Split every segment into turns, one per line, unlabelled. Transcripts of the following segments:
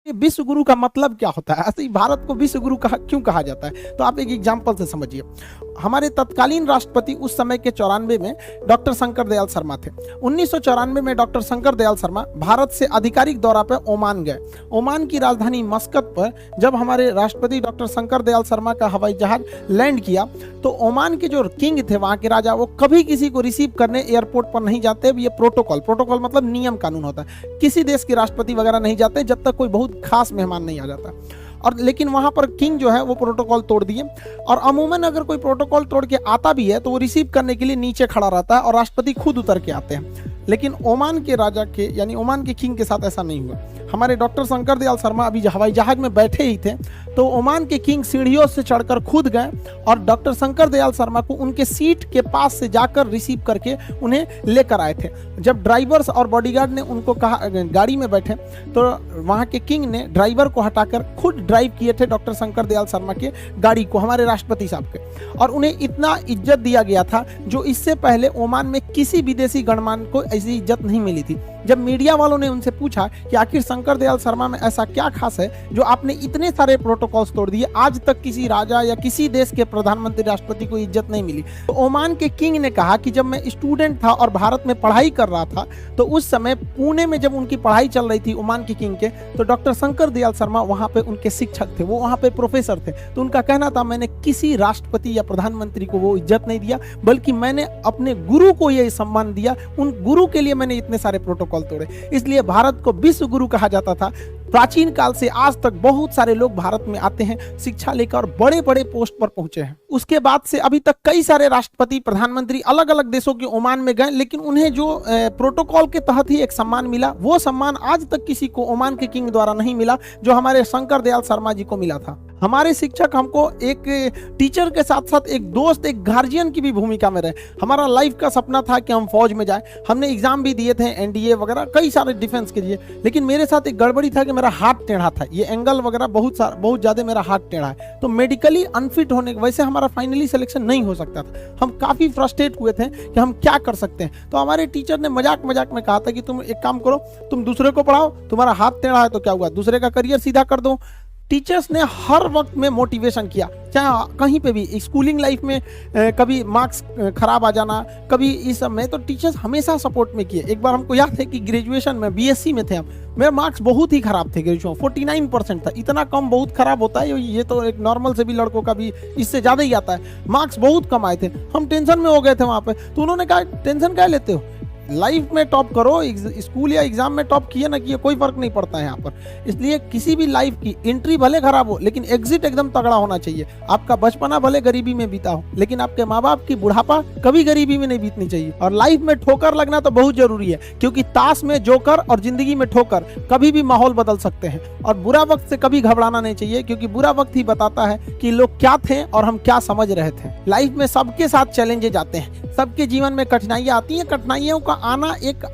ये विश्व गुरु का मतलब क्या होता है? ऐसे ही भारत को विश्व गुरु क्यों कहा जाता है? तो आप एक एग्जाम्पल से समझिए। हमारे तत्कालीन राष्ट्रपति उस समय के 94 में डॉक्टर शंकर दयाल शर्मा थे। 1994 में डॉक्टर शंकर दयाल शर्मा भारत से आधिकारिक दौरा पर ओमान गए। ओमान की राजधानी मस्कत पर जब हमारे राष्ट्रपति डॉक्टर शंकर दयाल शर्मा का हवाई जहाज लैंड किया तो ओमान के जो किंग थे, वहां के राजा, वो कभी किसी को रिसीव करने एयरपोर्ट पर नहीं जाते। ये प्रोटोकॉल मतलब नियम कानून होता है। किसी देश के राष्ट्रपति वगैरह नहीं जाते जब तक कोई बहुत खास मेहमान नहीं आ जाता। और लेकिन वहां पर किंग जो है वो प्रोटोकॉल तोड़ दिए। और अमूमन अगर कोई प्रोटोकॉल तोड़ के आता भी है तो वो रिसीव करने के लिए नीचे खड़ा रहता है और राष्ट्रपति खुद उतर के आते हैं। लेकिन ओमान के राजा के यानी ओमान के किंग के साथ ऐसा नहीं हुआ। हमारे डॉक्टर शंकर दयाल शर्मा अभी हवाई जहाज में बैठे ही थे तो ओमान के किंग सीढ़ियों से चढ़कर खुद गए और डॉक्टर शंकर दयाल शर्मा को उनके सीट के पास से जाकर रिसीव करके उन्हें लेकर आए थे। जब ड्राइवर्स और बॉडीगार्ड ने उनको कहा गाड़ी में बैठे तो वहां के किंग ने ड्राइवर को हटाकर खुद ड्राइव किए थे डॉक्टर शंकर दयाल शर्मा के गाड़ी को, हमारे राष्ट्रपति साहब के। और उन्हें इतना इज्जत दिया गया था जो इससे पहले ओमान में किसी विदेशी गणमान्य को ऐसी इज्जत नहीं मिली थी। जब मीडिया वालों ने उनसे पूछा कि आखिर शंकर दयाल शर्मा में ऐसा क्या खास है जो आपने इतने सारे प्रोटोकॉल्स तोड़ दिए, आज तक किसी राजा या किसी देश के प्रधानमंत्री राष्ट्रपति को इज्जत नहीं मिली, तो ओमान के किंग ने कहा कि जब मैं स्टूडेंट था और भारत में पढ़ाई कर रहा था तो उस समय पुणे में जब उनकी पढ़ाई चल रही थी ओमान के किंग के, तो डॉक्टर शंकर दयाल शर्मा वहां पे उनके शिक्षक थे, वो वहां पे प्रोफेसर थे। तो उनका कहना था मैंने किसी राष्ट्रपति या प्रधानमंत्री को वो इज्जत नहीं दिया, बल्कि मैंने अपने गुरु को यह सम्मान दिया, उन गुरु के लिए मैंने इतने सारे प्रोटोकॉल तोड़े। इसलिए भारत को विश्व गुरु कहा जाता था। प्राचीन काल से आज तक बहुत सारे लोग भारत में आते हैं, शिक्षा लेकर बड़े बड़े पोस्ट पर पहुंचे हैं। उसके बाद से अभी तक कई सारे राष्ट्रपति प्रधानमंत्री अलग अलग देशों के ओमान में गए, लेकिन उन्हें जो प्रोटोकॉल के तहत ही एक सम्मान मिला, वो सम्मान आज तक किसी को ओमान के किंग द्वारा नहीं मिला जो हमारे शंकर दयाल शर्मा जी को मिला था। हमारे शिक्षक हमको एक टीचर के साथ साथ एक दोस्त, एक गार्जियन की भी भूमिका में रहे। हमारा लाइफ का सपना था कि हम फौज में जाए। हमने एग्जाम भी दिए थे, एनडीए वगैरह कई सारे डिफेंस के लिए, लेकिन मेरे साथ एक गड़बड़ी था कि मेरा हाथ टेढ़ा था, ये एंगल वगैरह बहुत ज्यादा मेरा हाथ टेढ़ा है, तो मेडिकली अनफिट होने की वजह से हमारा फाइनली सिलेक्शन नहीं हो सकता था। हम काफी फ्रस्ट्रेट हुए थे कि हम क्या कर सकते हैं। तो हमारे टीचर ने मजाक मजाक में कहा था कि तुम एक काम करो, तुम दूसरे को पढ़ाओ, तुम्हारा हाथ टेढ़ा है तो क्या हुआ, दूसरे का करियर सीधा कर दो। टीचर्स ने हर वक्त में मोटिवेशन किया, चाहे कहीं पे भी, स्कूलिंग लाइफ में कभी मार्क्स खराब आ जाना, कभी इस सब में, तो टीचर्स हमेशा सपोर्ट में किए। एक बार हमको याद है कि ग्रेजुएशन में बीएससी में थे हम, मेरे मार्क्स बहुत ही खराब थे, ग्रेजुएशन 49% था। इतना कम बहुत खराब होता है, ये तो एक नॉर्मल से भी लड़कों का भी इससे ज़्यादा ही आता है। मार्क्स बहुत कम आए थे, हम टेंशन में हो गए थे वहाँ पे। तो उन्होंने कहा टेंशन क्या लेते हो, लाइफ में टॉप करो, स्कूल या एग्जाम में टॉप किए ना किए कोई फर्क नहीं पड़ता है यहाँ पर। इसलिए किसी भी लाइफ की एंट्री भले खराब हो लेकिन एग्जिट एकदम तगड़ा होना चाहिए। आपका बचपना भले गरीबी में बीता हो लेकिन आपके माँ बाप की बुढ़ापा कभी गरीबी में नहीं बीतनी चाहिए। और लाइफ में ठोकर लगना तो बहुत जरूरी है, क्योंकि ताश में जोकर और जिंदगी में ठोकर कभी भी माहौल बदल सकते हैं। और बुरा वक्त से कभी घबराना नहीं चाहिए, क्योंकि बुरा वक्त ही बताता है कि लोग क्या थे और हम क्या समझ रहे थे। लाइफ में सबके साथ चैलेंजेस आते हैं, सबके जीवन में कठिनाइयां आती हैं। कठिनाइयों का आना एक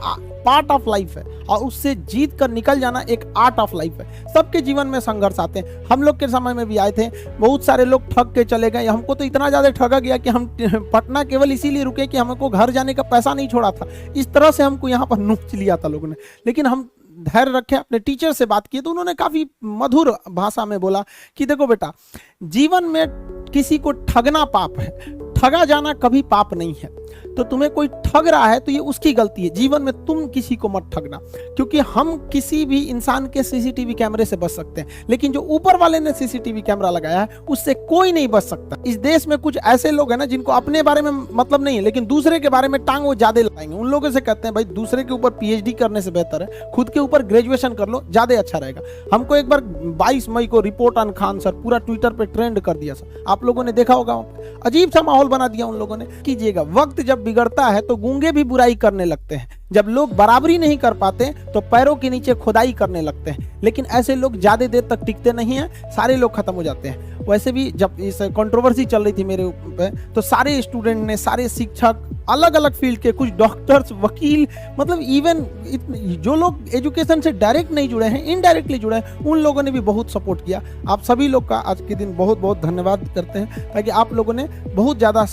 पार्ट ऑफ लाइफ है और उससे जीत कर निकल जाना एक आर्ट ऑफ लाइफ है। सबके जीवन में संघर्ष आते हैं, हम लोग के समय में भी आए थे। बहुत सारे लोग ठग के चले गए, हमको तो इतना ज्यादा ठगा गया कि हम पटना केवल इसीलिए रुके कि हमको घर जाने का पैसा नहीं छोड़ा था। इस तरह से हमको यहाँ पर नोच लिया था लोगों ने, लेकिन हम धैर्य रखे, अपने टीचर से बात की तो उन्होंने काफी मधुर भाषा में बोला कि देखो बेटा, जीवन में किसी को ठगना पाप है, ठगा जाना कभी पाप नहीं है। तो तुम्हें कोई ठग रहा है तो ये उसकी गलती है, जीवन में तुम किसी को मत ठगना। क्योंकि हम किसी भी इंसान के सीसीटीवी कैमरे से बच सकते हैं, लेकिन जो ऊपर वाले ने सीसीटीवी कैमरा लगाया है उससे कोई नहीं बच सकता। इस देश में कुछ ऐसे लोग हैं ना जिनको अपने बारे में मतलब नहीं है लेकिन दूसरे के बारे में टांग वो ज्यादा लगाएंगे। उन लोगों से कहते हैं भाई दूसरे के ऊपर पीएचडी करने से बेहतर है खुद के ऊपर ग्रेजुएशन कर लो, ज्यादा अच्छा रहेगा। हमको एक बार 22 मई को रिपोर्ट ऑन खान सर पूरा ट्विटर पे ट्रेंड कर दिया सर, आप लोगों ने देखा होगा, अजीब सा माहौल बना दिया उन लोगों ने। कीजिएगा, वक्त जब बिगड़ता है तो गूंगे भी बुराई करने लगते हैं, जब लोग बराबरी नहीं कर पाते तो पैरों के नीचे खुदाई करने लगते हैं, लेकिन ऐसे लोग ज्यादा देर तक टिकते नहीं हैं, सारे लोग खत्म हो जाते हैं। वैसे भी जब इस कंट्रोवर्सी चल रही थी मेरे ऊपर तो सारे स्टूडेंट ने, सारे शिक्षक, अलग अलग फील्ड के, कुछ डॉक्टर्स, वकील, मतलब इवन जो लोग एजुकेशन से डायरेक्ट नहीं जुड़े हैं, इनडायरेक्टली जुड़े हैं, उन लोगों ने भी बहुत सपोर्ट किया। आप सभी लोग का आज के दिन बहुत बहुत धन्यवाद करते हैं, ताकि आप लोगों ने बहुत ज्यादा